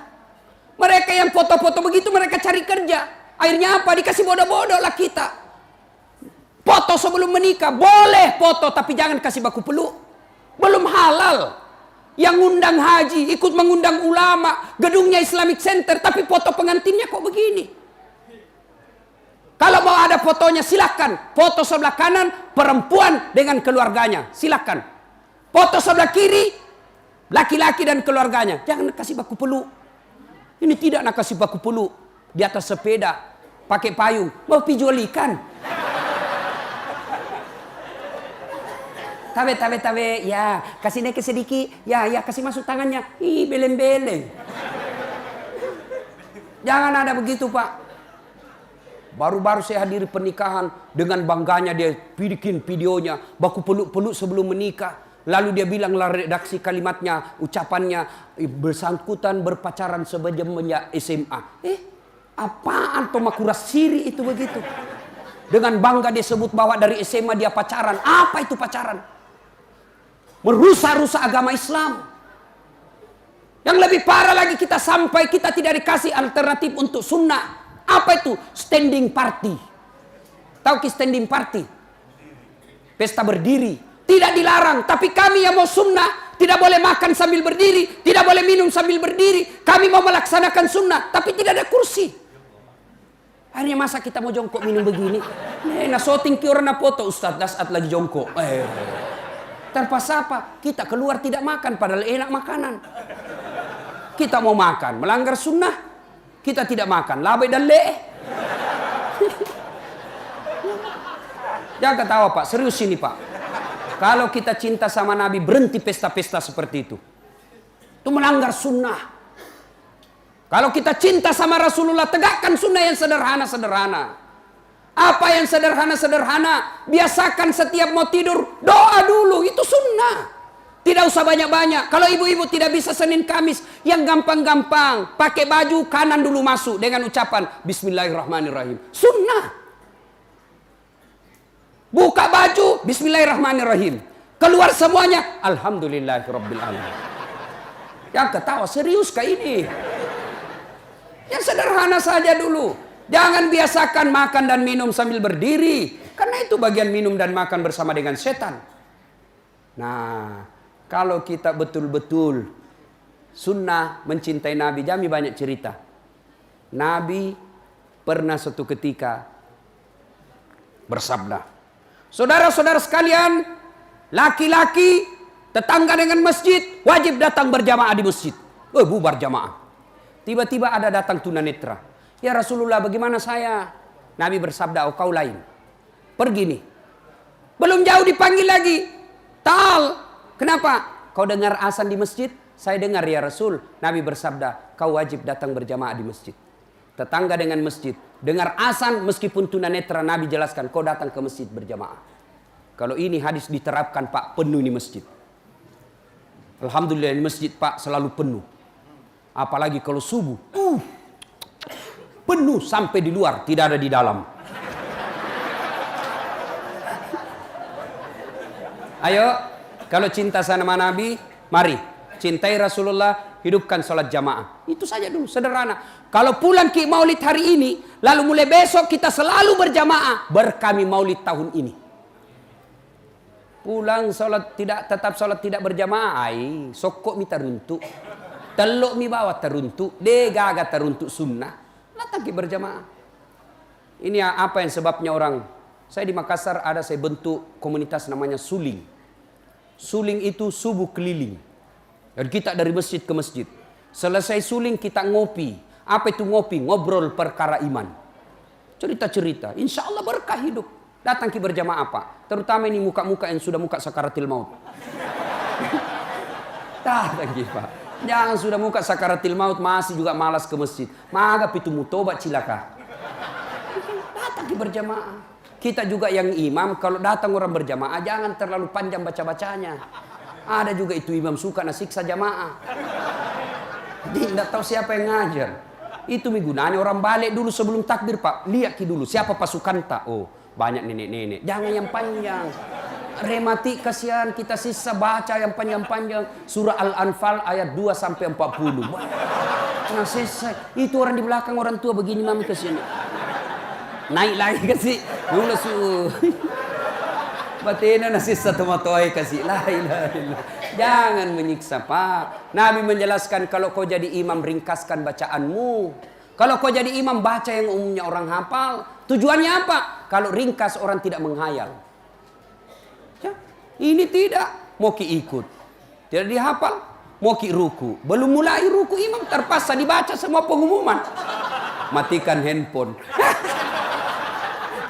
Mereka yang foto-foto begitu mereka cari kerja. Akhirnya apa? Dikasih bodoh-bodoh lah kita. Foto sebelum menikah, boleh foto, tapi jangan kasih baku peluk. Belum halal. Yang ngundang haji, ikut mengundang ulama, gedungnya Islamic Center, tapi foto pengantinnya kok begini. Kalau mau ada fotonya silakan. Foto sebelah kanan, perempuan dengan keluarganya, silakan. Foto sebelah kiri, laki-laki dan keluarganya. Jangan kasih baku peluk. Ini tidak nak kasih baku peluk. Di atas sepeda, pakai payung, mau pi jual ikan. Tabe, ya, kasih naik sedikit, ya, kasih masuk tangannya, beleng-beleng. Jangan ada begitu, Pak. Baru-baru saya hadiri pernikahan, dengan bangganya dia bikin videonya, baku peluk-peluk sebelum menikah. Lalu dia bilang redaksi kalimatnya, ucapannya, bersangkutan berpacaran semenjak SMA. Apaan Tomakura Siri itu begitu? Dengan bangga dia sebut bahwa dari SMA dia pacaran. Apa itu pacaran? Merusak-rusak agama Islam. Yang lebih parah lagi, kita sampai kita tidak dikasih alternatif untuk sunnah. Apa itu? Standing party. Tahu ki standing party? Pesta berdiri. Tidak dilarang, tapi kami yang mau sunnah tidak boleh makan sambil berdiri, tidak boleh minum sambil berdiri. Kami mau melaksanakan sunnah, tapi tidak ada kursi. Akhirnya masa kita mau jongkok minum begini? Nah, syuting ki orang na foto Ustaz Dasat lagi jongkok. Terpaksa apa? Kita keluar tidak makan padahal enak makanan. Kita mau makan, melanggar sunnah. Kita tidak makan, labai dan le. Jangan ketawa Pak, serius ini Pak. Kalau kita cinta sama Nabi, berhenti pesta-pesta seperti itu. Itu melanggar sunnah. Kalau kita cinta sama Rasulullah, tegakkan sunnah yang sederhana-sederhana. Apa yang sederhana-sederhana? Biasakan setiap mau tidur, doa dulu, itu sunnah. Tidak usah banyak-banyak. Kalau ibu-ibu tidak bisa Senin Kamis, yang gampang-gampang. Pakai baju kanan dulu masuk dengan ucapan Bismillahirrahmanirrahim. Sunnah. Buka baju, Bismillahirrahmanirrahim. Keluar semuanya, Alhamdulillahirrabbilalamin. Yang ketawa, serius kah ini? Yang sederhana saja dulu. Jangan biasakan makan dan minum sambil berdiri. Karena itu bagian minum dan makan bersama dengan setan. Nah, kalau kita betul-betul sunnah mencintai Nabi, Jami banyak cerita. Nabi pernah suatu ketika bersabda, saudara-saudara sekalian, laki-laki tetangga dengan masjid wajib datang berjamaah di masjid. Bubar jamaah. Tiba-tiba ada datang tunanetra. Ya Rasulullah, bagaimana saya? Nabi bersabda, kau lain. Pergi nih. Belum jauh dipanggil lagi. Tal. Kenapa? Kau dengar azan di masjid? Saya dengar ya Rasul. Nabi bersabda, kau wajib datang berjamaah di masjid. Tetangga dengan masjid. Dengar azan meskipun tunanetra, Nabi jelaskan, kau datang ke masjid berjamaah. Kalau ini hadis diterapkan Pak, penuh di masjid. Alhamdulillah di masjid Pak selalu penuh. Apalagi kalau subuh. Penuh sampai di luar, tidak ada di dalam. Ayo, kalau cinta sama Nabi, mari cintai Rasulullah, hidupkan sholat jamaah. Itu saja dulu, sederhana. Kalau pulang ke maulid hari ini, lalu mulai besok kita selalu berjamaah, berkami maulid tahun ini. Pulang sholat tetap sholat tidak berjamaah, sokok mi teruntuk, teluk mi bawa teruntuk, degaga teruntuk sunnah. Datang ke berjamaah. Ini apa yang sebabnya orang. Saya di Makassar saya bentuk komunitas namanya Suling. Suling itu subuh keliling. Dan kita dari masjid ke masjid. Selesai suling kita ngopi. Apa itu ngopi? Ngobrol perkara iman. Cerita-cerita. Insya Allah berkah hidup. Datang ke berjamaah Pak. Terutama ini muka-muka yang sudah muka sakaratil maut. Datang ke Pak. Jangan sudah muka sakaratil maut masih juga malas ke masjid. Maga pitu mutobat cilaka. Datang ke berjamaah. Kita juga yang imam kalau datang orang berjamaah jangan terlalu panjang baca-bacanya. Ada juga itu imam suka nasiksa jamaah. Tidak tahu siapa yang ngajar. Itu menggunakan orang balik dulu sebelum takbir Pak. Lihat dulu siapa pasukan tak. Oh banyak nenek-nenek. Jangan yang panjang. Remati kasihan kita sisa baca yang panjang-panjang. Surah Al-Anfal ayat 2 sampai 40. Nah selesai. Itu orang di belakang orang tua begini mami ke sini. Naik lagi ke sini. Batina nasi satu matoi kasih la ilaha illallah. Jangan menyiksa, Pak. Nabi menjelaskan kalau kau jadi imam ringkaskan bacaanmu. Kalau kau jadi imam baca yang umumnya orang hafal. Tujuannya apa? Kalau ringkas orang tidak menghayal. Ya, ini tidak. Mau ki ikut. Tidak dihafal. Mau ki ruku. Belum mulai ruku imam terpaksa dibaca semua pengumuman. Matikan handphone.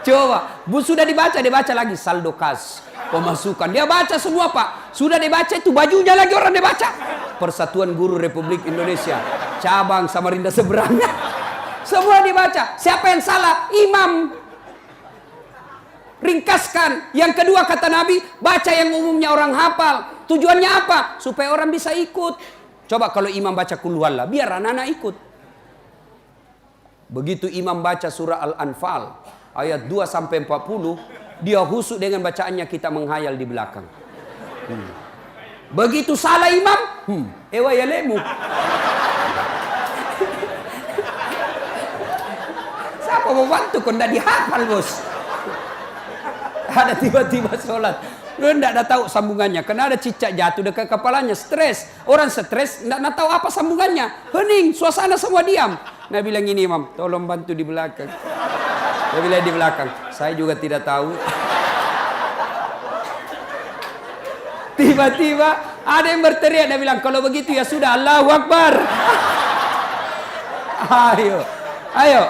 Coba, sudah dibaca lagi saldo kas, pemasukan. Dia baca semua, Pak. Sudah dibaca itu bajunya lagi orang dibaca. Persatuan Guru Republik Indonesia, cabang Samarinda seberangnya. Semua dibaca. Siapa yang salah? Imam. Ringkaskan. Yang kedua kata Nabi, baca yang umumnya orang hafal. Tujuannya apa? Supaya orang bisa ikut. Coba kalau imam baca Qul Huwallah, biar anak-anak ikut. Begitu imam baca surah Al-Anfal ayat 2 sampai 40, dia husuk dengan bacaannya, kita menghayal di belakang. Begitu salah imam, ewa ya lemu. Siapa mau bantu kau ndak dihafal, Bos? Ada tiba-tiba sholat, lu ndak tahu sambungannya, karena ada cicak jatuh dekat kepalanya, stres. Orang stres ndak tahu apa sambungannya, hening, suasana semua diam. Nah bilang ini, imam, tolong bantu di belakang. Dia bilang di belakang, saya juga tidak tahu. Tiba-tiba ada yang berteriak, dia bilang, kalau begitu ya sudah, Allahu Akbar. Ayo.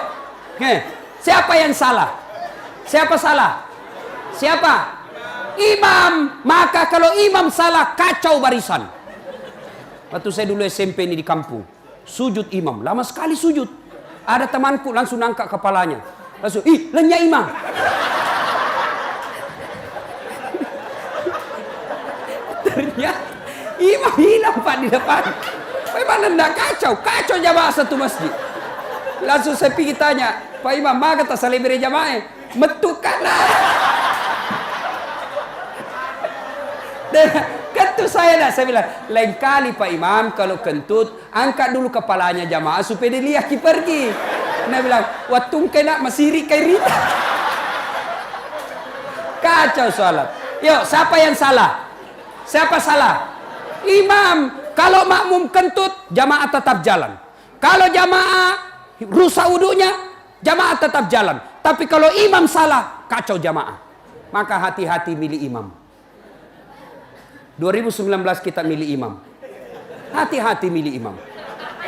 Siapa yang salah? Siapa salah? Siapa? Imam. Maka kalau imam salah, kacau barisan. Waktu saya dulu SMP ini di kampung, sujud imam, lama sekali sujud. Ada temanku langsung angkat kepalanya, langsung, lenyap imam. Ternyata imam hilang, Pak, di depan. Bagaimana enggak kacau jamaah satu masjid. Langsung saya pergi tanya, Pak Imam, maka tak saling beri jamaah? Metukanlah. Dan kentut saya bilang, lain kali Pak Imam kalau kentut, angkat dulu kepalanya jamaah supaya dia lihat pergi. Dia bilang, watung kena masiri kairita. Kacau salat. Yuk, siapa yang salah? Siapa salah? Imam. Kalau makmum kentut, jamaah tetap jalan. Kalau jamaah rusak wudunya, jamaah tetap jalan. Tapi kalau imam salah, kacau jamaah. Maka hati-hati milih imam. 2019 kita milih imam. Hati-hati milih imam.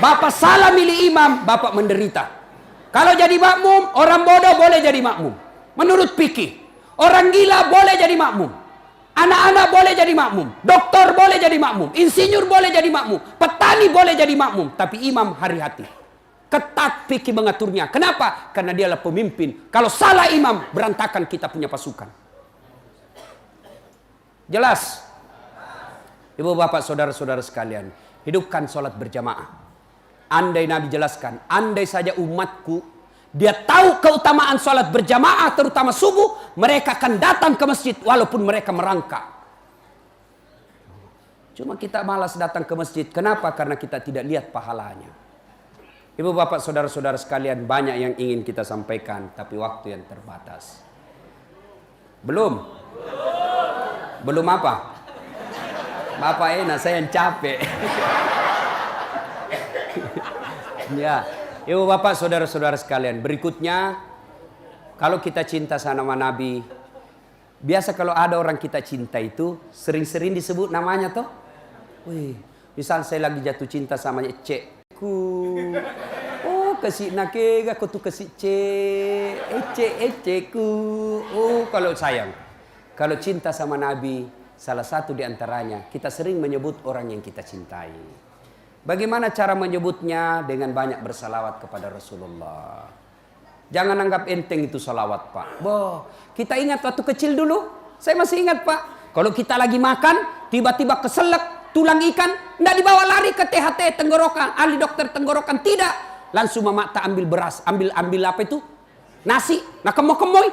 Bapak salah milih imam, Bapak menderita. Kalau jadi makmum, orang bodoh boleh jadi makmum. Menurut fikih, orang gila boleh jadi makmum. Anak-anak boleh jadi makmum. Doktor boleh jadi makmum. Insinyur boleh jadi makmum. Petani boleh jadi makmum. Tapi imam hati-hati. Ketat fikih mengaturnya. Kenapa? Karena dialah pemimpin. Kalau salah imam, berantakan kita punya pasukan. Jelas? Ibu bapak saudara-saudara sekalian, hidupkan sholat berjamaah. Andai Nabi jelaskan, andai saja umatku, dia tahu keutamaan sholat berjamaah, terutama subuh, mereka akan datang ke masjid walaupun mereka merangkak. Cuma kita malas datang ke masjid. Kenapa? Karena kita tidak lihat pahalanya. Ibu bapak saudara-saudara sekalian, banyak yang ingin kita sampaikan, tapi waktu yang terbatas. Belum apa? Bapak enak, saya yang capek. Ya, ibu bapak saudara-saudara sekalian, berikutnya, kalau kita cinta sama Nabi, biasa kalau ada orang kita cinta itu sering-sering disebut namanya toh. Wih, misal saya lagi jatuh cinta sama Cekku. Oh, kasih nakega, aku tuh kasih Cekku. Oh, kalau sayang, kalau cinta sama Nabi, salah satu di antaranya, kita sering menyebut orang yang kita cintai. Bagaimana cara menyebutnya? Dengan banyak bersalawat kepada Rasulullah. Jangan anggap enteng itu salawat, Pak. Kita ingat waktu kecil dulu. Saya masih ingat, Pak. Kalau kita lagi makan, tiba-tiba keselak tulang ikan, nggak dibawa lari ke THT tenggorokan, ahli dokter tenggorokan, tidak. Langsung mama tak ambil beras, ambil apa itu? Nasi. Nah kemoy.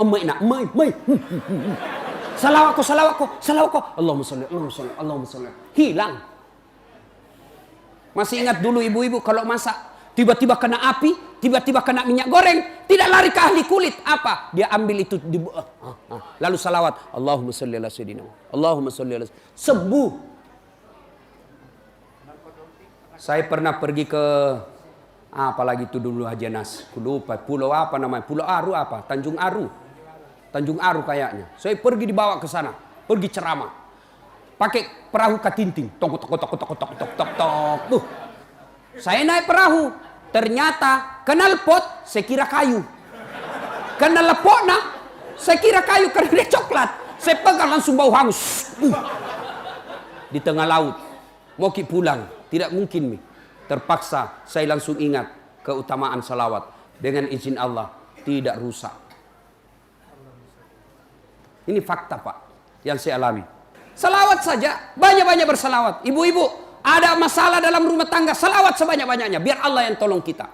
Emai nak, emai. Salawatku. Allahumma sholli. Hilang. Masih ingat dulu ibu-ibu kalau masak tiba-tiba kena api, tiba-tiba kena minyak goreng, tidak lari ke ahli kulit. Apa? Dia ambil itu, lalu salawat. Allahumma sholli ala sayyidina. Allahumma sholli ala sembuh. Saya pernah pergi ke apalagi itu dulu Haji Anas, lupa pulau apa namanya, Pulau Aru apa, Tanjung Aru kayaknya. Saya pergi dibawa ke sana, pergi ceramah, pakai perahu katinting, tok tok tok tok tok tok tok tok. Saya naik perahu, ternyata kenal pot, saya kira kayu, kenal lepokna, saya kira kayu karena dia coklat. Saya pegang langsung bau hangus. Di tengah laut, mau pulang. Tidak mungkin, Mi. Terpaksa saya langsung ingat keutamaan salawat. Dengan izin Allah, tidak rusak. Ini fakta, Pak, yang saya alami. Salawat saja, banyak-banyak bersalawat. Ibu-ibu, ada masalah dalam rumah tangga, salawat sebanyak-banyaknya. Biar Allah yang tolong kita.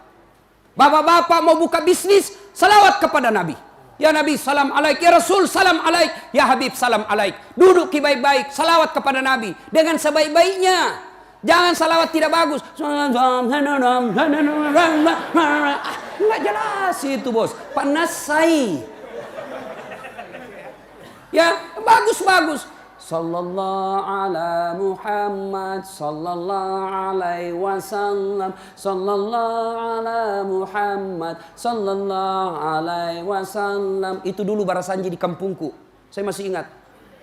Bapak-bapak mau buka bisnis, salawat kepada Nabi. Ya Nabi, salam alaik. Ya Rasul, salam alaik. Ya Habib, salam alaik. Duduk baik-baik, salawat kepada Nabi. Dengan sebaik-baiknya. Jangan salawat tidak bagus. Nggak jelas itu, bos. Panasai. Ya, bagus-bagus. Sallallahu ala Muhammad, sallallahu alaihi wasallam, sallallahu ala Muhammad, sallallahu alaihi wasallam. Itu dulu barasanji di kampungku. Saya masih ingat.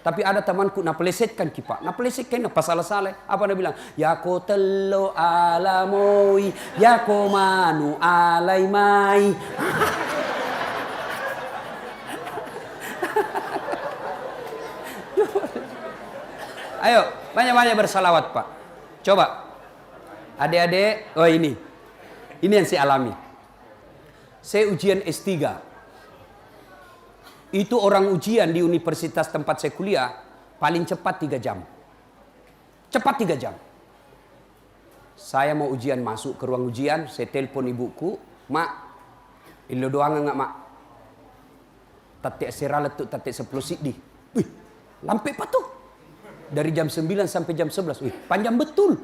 Tapi ada temanku nak pelesetkan kipak, nak pelesetkan apa salah-salah. Apa dia bilang? Ya ko tello alamoi, ya ko manu alai mai. Ayo, banyak-banyak bersalawat, Pak. Coba. Adik-adik, oh ini. Ini yang saya alami. Saya ujian S3. Itu orang ujian di universitas tempat saya kuliah paling cepat 3 jam. Cepat 3 jam. Saya mau ujian, masuk ke ruang ujian, saya telepon ibuku, "Mak, ilo doang enggak, Mak? Tatik seralat tu tatik 10 siddi." Wih, lampe apa tuh? Dari jam 9 sampai jam 11. Wih, panjang betul.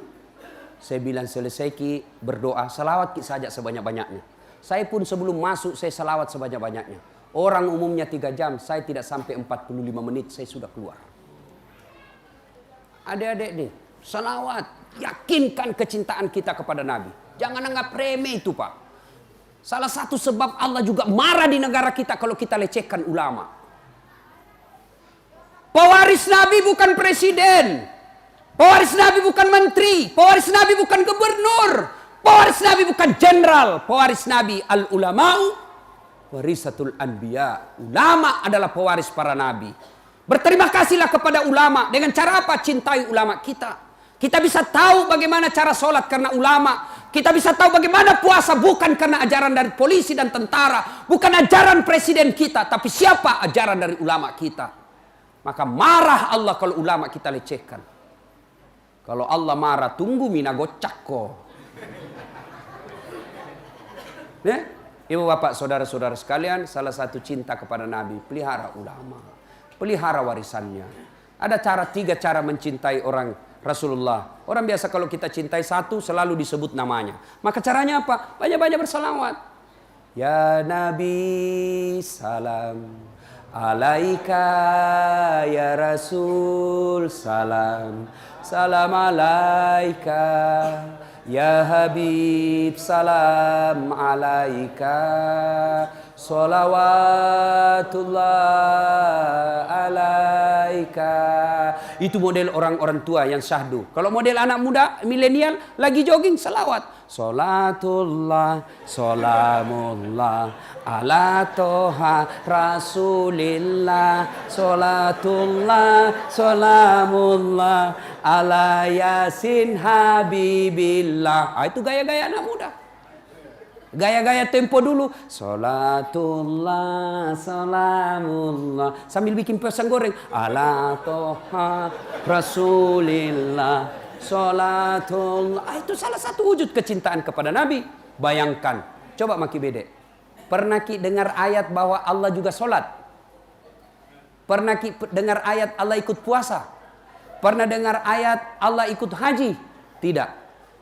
Saya bilang, selesai ki berdoa, salawat ki saja sebanyak-banyaknya. Saya pun sebelum masuk saya salawat sebanyak-banyaknya. Orang umumnya 3 jam, saya tidak sampai 45 menit, saya sudah keluar. Adik-adik nih, salawat, yakinkan kecintaan kita kepada Nabi. Jangan anggap remeh itu, Pak. Salah satu sebab Allah juga marah di negara kita kalau kita lecehkan ulama. Pewaris Nabi bukan presiden. Pewaris Nabi bukan menteri. Pewaris Nabi bukan gubernur. Pewaris Nabi bukan jenderal. Pewaris Nabi al-ulama'u warisatul anbiya. Ulama adalah pewaris para nabi. Berterima kasihlah kepada ulama. Dengan cara apa? Cintai ulama kita. Kita bisa tahu bagaimana cara sholat karena ulama. Kita bisa tahu bagaimana puasa bukan karena ajaran dari polisi dan tentara. Bukan ajaran presiden kita. Tapi siapa ajaran dari ulama kita. Maka marah Allah kalau ulama kita lecehkan. Kalau Allah marah, tunggu mina gocak kok. Ibu bapak saudara-saudara sekalian, salah satu cinta kepada Nabi, pelihara ulama, pelihara warisannya. Ada 3 cara mencintai orang Rasulullah. Orang biasa kalau kita cintai satu selalu disebut namanya. Maka caranya apa? Banyak-banyak bersalawat. Ya Nabi salam alaika, ya Rasul salam, salam alaika. Ya Habib salam alaika, salawatullah alaika. Itu model orang-orang tua yang syahdu. Kalau model anak muda milenial lagi jogging, salawat. Salatullah salamullah ala toha rasulillah, salatullah salamullah ala yasin habibillah. Itu gaya-gaya anak muda. Gaya-gaya tempo dulu. Salatullah salamullah sambil bikin pisang goreng. Ala toha rasulillah salatullah. Itu salah satu wujud kecintaan kepada Nabi. Bayangkan. Coba maki bedek. Pernah ki dengar ayat bahwa Allah juga sholat? Pernah ki dengar ayat Allah ikut puasa? Pernah dengar ayat Allah ikut haji? Tidak.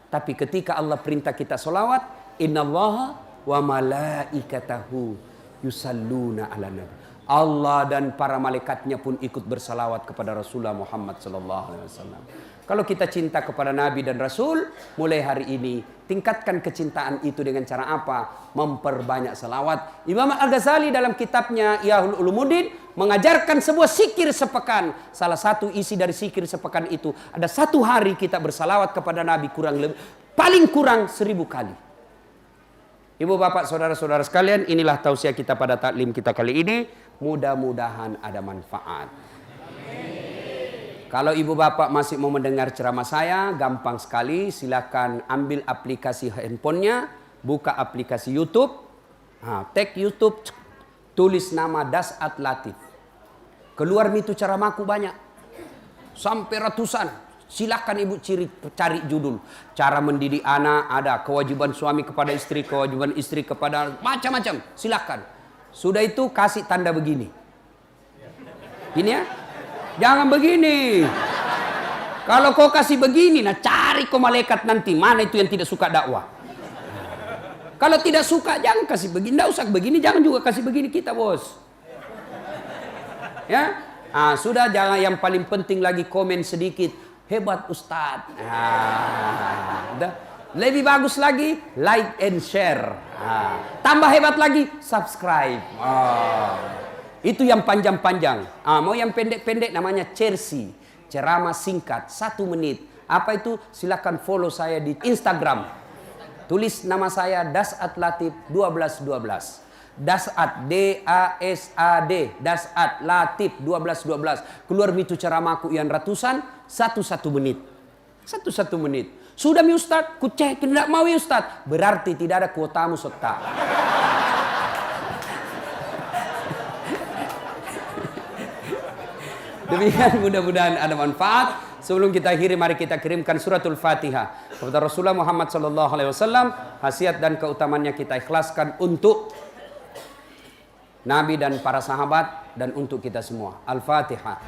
Tapi ketika Allah perintah kita sholawat, innallaha wa malaikatahu yusalluna ala nabi. Allah dan para malaikatnya pun ikut bersalawat kepada Rasulullah Muhammad sallallahu alaihi wasallam. Kalau kita cinta kepada Nabi dan Rasul, mulai hari ini tingkatkan kecintaan itu dengan cara apa? Memperbanyak salawat. Imam Al-Ghazali dalam kitabnya Ihya'ul Ulumuddin mengajarkan sebuah zikir sepekan. Salah satu isi dari zikir sepekan itu, ada satu hari kita bersalawat kepada Nabi paling kurang 1000 kali. Ibu bapak saudara-saudara sekalian, inilah tausiah kita pada taklim kita kali ini. Mudah-mudahan ada manfaat. Kalau ibu bapak masih mau mendengar ceramah saya, gampang sekali. Silakan ambil aplikasi handphonenya, buka aplikasi YouTube, tag YouTube, tulis nama Das'at Latif. Keluar itu ceramahku banyak, sampai ratusan. Silakan ibu cari judul. Cara mendidik anak ada, kewajiban suami kepada istri, kewajiban istri kepada macam-macam. Silakan. Sudah itu kasih tanda begini. Ini ya. Jangan begini. Kalau kau kasih begini, nah cari kau malaikat nanti. Mana itu yang tidak suka dakwah. Kalau tidak suka, jangan kasih begini. Tidak usah begini, jangan juga kasih begini kita, bos. Ya, sudah. Jangan, yang paling penting lagi komen sedikit. Hebat Ustadz. Lebih bagus lagi, like and share. Tambah hebat lagi, subscribe. Itu yang panjang-panjang. Mau yang pendek-pendek namanya cersi. Ceramah singkat, 1 menit. Apa itu? Silakan follow saya di Instagram. Tulis nama saya Das'at Latif 1212. Das'at, D-A-S-A-D. Das'at Latif 1212. Keluar itu ceramahku yang ratusan, 1 menit. 1 menit. Sudah mi Ustaz, ku cek, tidak mau ya Ustaz. Berarti tidak ada kuotamu sotak. Demikian, mudah-mudahan ada manfaat. Sebelum kita akhiri, mari kita kirimkan suratul Fatihah kepada Rasulullah Muhammad sallallahu alaihi wasallam. Khasiat dan keutamannya kita ikhlaskan untuk Nabi dan para sahabat dan untuk kita semua. Al-Fatihah.